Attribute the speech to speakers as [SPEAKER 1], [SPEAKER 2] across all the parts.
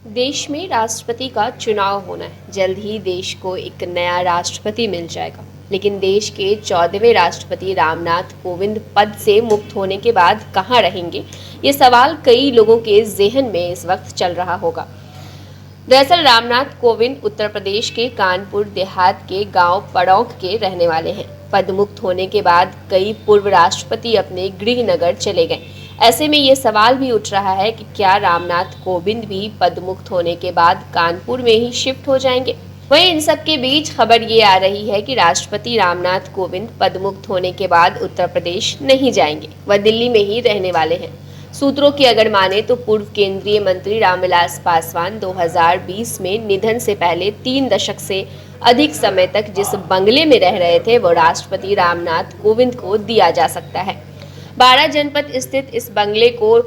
[SPEAKER 1] देश में राष्ट्रपति का चुनाव होना है। जल्द ही देश को एक नया राष्ट्रपति मिल जाएगा। लेकिन देश के 14वें राष्ट्रपति रामनाथ कोविंद पद से मुक्त होने के बाद कहाँ रहेंगे, ये सवाल कई लोगों के जेहन में इस वक्त चल रहा होगा। दरअसल रामनाथ कोविंद उत्तर प्रदेश के कानपुर देहात के गांव पड़ौक के रहने वाले हैं। पद मुक्त होने के बाद कई पूर्व राष्ट्रपति अपने गृह नगर चले गए। ऐसे में ये सवाल भी उठ रहा है कि क्या रामनाथ कोविंद भी पद मुक्त होने के बाद कानपुर में ही शिफ्ट हो जाएंगे। वहीं इन सब के बीच खबर ये आ रही है कि राष्ट्रपति रामनाथ कोविंद पद मुक्त होने के बाद उत्तर प्रदेश नहीं जाएंगे, वह दिल्ली में ही रहने वाले हैं। सूत्रों की अगर माने तो पूर्व केंद्रीय मंत्री रामविलास पासवान 2020 में निधन से पहले 3 दशक से अधिक समय तक जिस बंगले में रह रहे थे वो राष्ट्रपति रामनाथ कोविंद को दिया जा सकता है। 12 जनपद स्थित इस बंगले को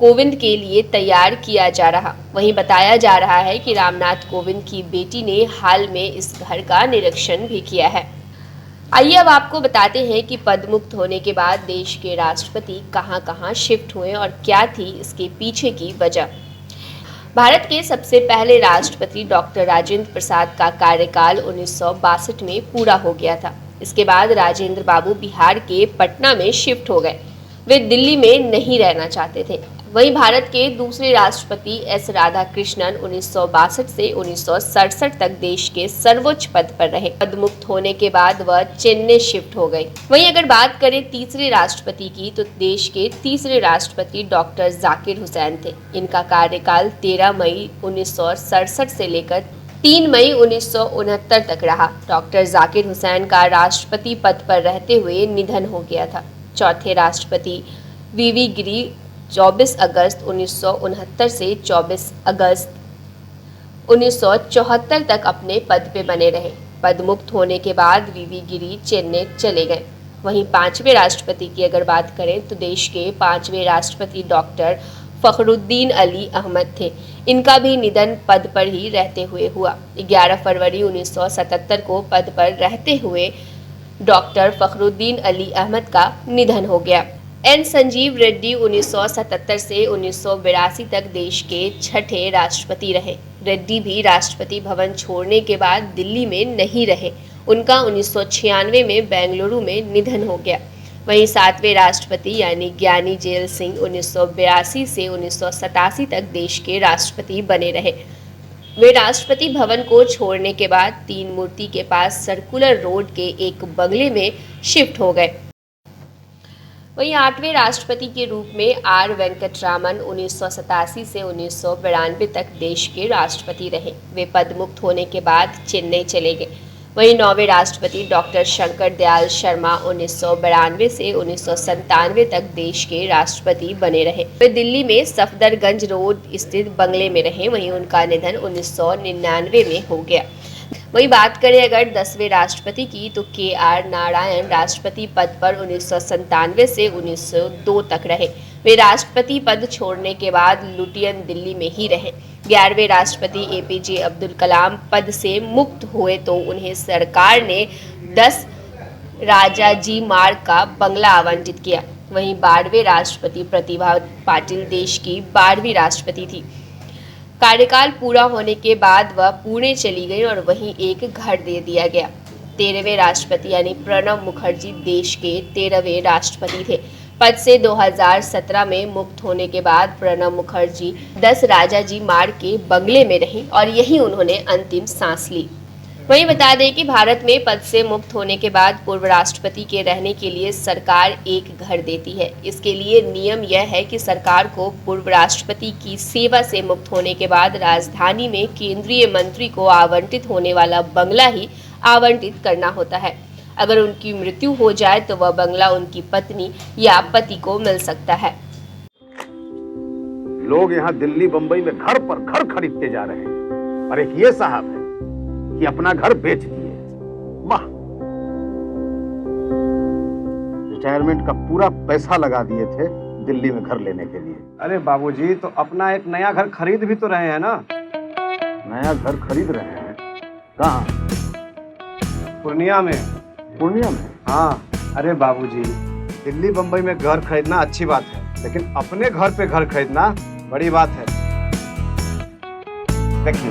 [SPEAKER 1] कोविंद के लिए तैयार किया जा रहा। वहीं बताया जा रहा है कि रामनाथ कोविंद की बेटी ने हाल में इस घर का निरीक्षण भी किया है। आइए अब आपको बताते हैं कि पद मुक्त होने के बाद देश के राष्ट्रपति कहां-कहां शिफ्ट हुए और क्या थी इसके पीछे की वजह। भारत के सबसे पहले राष्ट्रपति डॉक्टर राजेंद्र प्रसाद का कार्यकाल 1962 में पूरा हो गया था। इसके बाद राजेंद्र बाबू बिहार के पटना में शिफ्ट हो गए। वे दिल्ली में नहीं रहना चाहते थे। वहीं भारत के दूसरे राष्ट्रपति एस राधाकृष्णन 1962 से 1967 तक देश के सर्वोच्च पद पर रहे। पद मुक्त होने के बाद वह चेन्नई शिफ्ट हो गए। वहीं अगर बात करें तीसरे राष्ट्रपति की तो देश के तीसरे राष्ट्रपति डॉक्टर जाकिर हुसैन थे। इनका कार्यकाल 13 मई 1967 से लेकर 3 मई 1969 तक रहा। डॉक्टर जाकिर हुसैन का राष्ट्रपति पद पर रहते हुए निधन हो गया था। चौथे राष्ट्रपति वीवी गिरी 24 अगस्त 1969 से 24 अगस्त 1974 तक अपने पद पे बने रहे। पद मुक्त होने के बाद वीवी गिरी चेन्नई चले गए। वहीं 5वें राष्ट्रपति की अगर बात करें तो देश के 5वें राष्ट्रपति डॉक्टर फखरुद्दीन अली अहमद थे। इनका भी निधन पद पर ही रहते हुए हुआ। 11 फरवरी 1977 को पद पर रहते हुए डॉक्टर फखरुद्दीन अली अहमद का निधन हो गया। एन संजीव रेड्डी 1977 से 1982 तक देश के 6ठे राष्ट्रपति रहे। रेड्डी भी राष्ट्रपति भवन छोड़ने के बाद दिल्ली में नहीं रहे। उनका 1996 में बेंगलुरु में निधन हो गया। वहीं 7वें राष्ट्रपति यानी ज्ञानी जेल सिंह 1982 से 1987 तक देश के राष्ट्रपति बने रहे। वे राष्ट्रपति भवन को छोड़ने के बाद 3 मूर्ति के पास सर्कुलर रोड के एक बंगले में शिफ्ट हो गए। वहीं 8वें राष्ट्रपति के रूप में आर वेंकटरामन 1987 से 1992 तक देश के राष्ट्रपति रहे। वे पद मुक्त होने के बाद चेन्नई चले गए। वहीं 9वें राष्ट्रपति डॉक्टर शंकर दयाल शर्मा 1992 से 1997 तक देश के राष्ट्रपति बने रहे। वे दिल्ली में सफदरगंज रोड स्थित बंगले में रहे। वहीं उनका निधन 1999 में हो गया। वही बात करें अगर 10वें राष्ट्रपति की तो के आर नारायण राष्ट्रपति पद पर 1997 से 1902 तक रहे। वे राष्ट्रपति पद छोड़ने के बाद लुटियन दिल्ली में ही रहे। 11वें राष्ट्रपति एपीजे अब्दुल कलाम पद से मुक्त हुए तो उन्हें सरकार ने 10 राजाजी मार्ग का बंगला आवंटित किया। वहीं 12वें राष्ट्रपति प्रतिभा पाटिल देश की 12वीं राष्ट्रपति थी। कार्यकाल पूरा होने के बाद वह पुणे चली गई और वहीं एक घर दे दिया गया। 13वें राष्ट्रपति यानी प्रणब मुखर्जी देश के 13वें राष्ट्रपति थे। पद से 2017 में मुक्त होने के बाद प्रणब मुखर्जी 10 राजाजी मार्ग के बंगले में रहीं और यहीं उन्होंने अंतिम सांस ली। वहीं बता दें कि भारत में पद से मुक्त होने के बाद पूर्व राष्ट्रपति के रहने के लिए सरकार एक घर देती है। इसके लिए नियम यह है कि सरकार को पूर्व राष्ट्रपति की सेवा से मुक्त होने के बाद राजधानी में केंद्रीय मंत्री को आवंटित होने वाला बंगला ही आवंटित करना होता है। अगर उनकी मृत्यु हो जाए तो वह बंगला उनकी पत्नी या पति को मिल सकता है।
[SPEAKER 2] लोग यहाँ दिल्ली बंबई में घर पर घर खरीदते जा रहे हैं और एक ये साहब है कि अपना घर बेच दिए। वाह, रिटायरमेंट का पूरा पैसा लगा दिए थे दिल्ली में घर लेने के लिए।
[SPEAKER 3] अरे बाबूजी, तो अपना एक नया घर खरीद भी तो रहे हैं ना।
[SPEAKER 2] नया घर खरीद रहे हैं? कहाँ?
[SPEAKER 3] पूर्णिया में।
[SPEAKER 2] पूर्णिया में?
[SPEAKER 3] हाँ। अरे बाबूजी, दिल्ली बंबई में घर खरीदना अच्छी बात है, लेकिन अपने घर पे घर खरीदना बड़ी बात है। देखिए,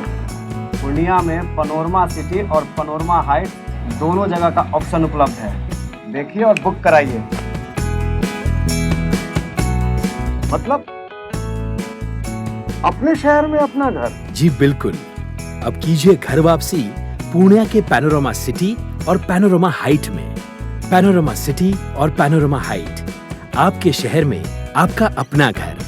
[SPEAKER 3] पूर्णिया में पनोरमा सिटी और पनोरमा हाइट दोनों जगह का ऑप्शन उपलब्ध है। देखिए और बुक कराइए।
[SPEAKER 2] मतलब अपने शहर में अपना घर?
[SPEAKER 4] जी बिल्कुल। अब कीजिए घर वापसी पूर्णिया के पैनोरमा सिटी और पैनोरमा हाइट में। पैनोरमा सिटी और पैनोरमा हाइट, आपके शहर में आपका अपना घर।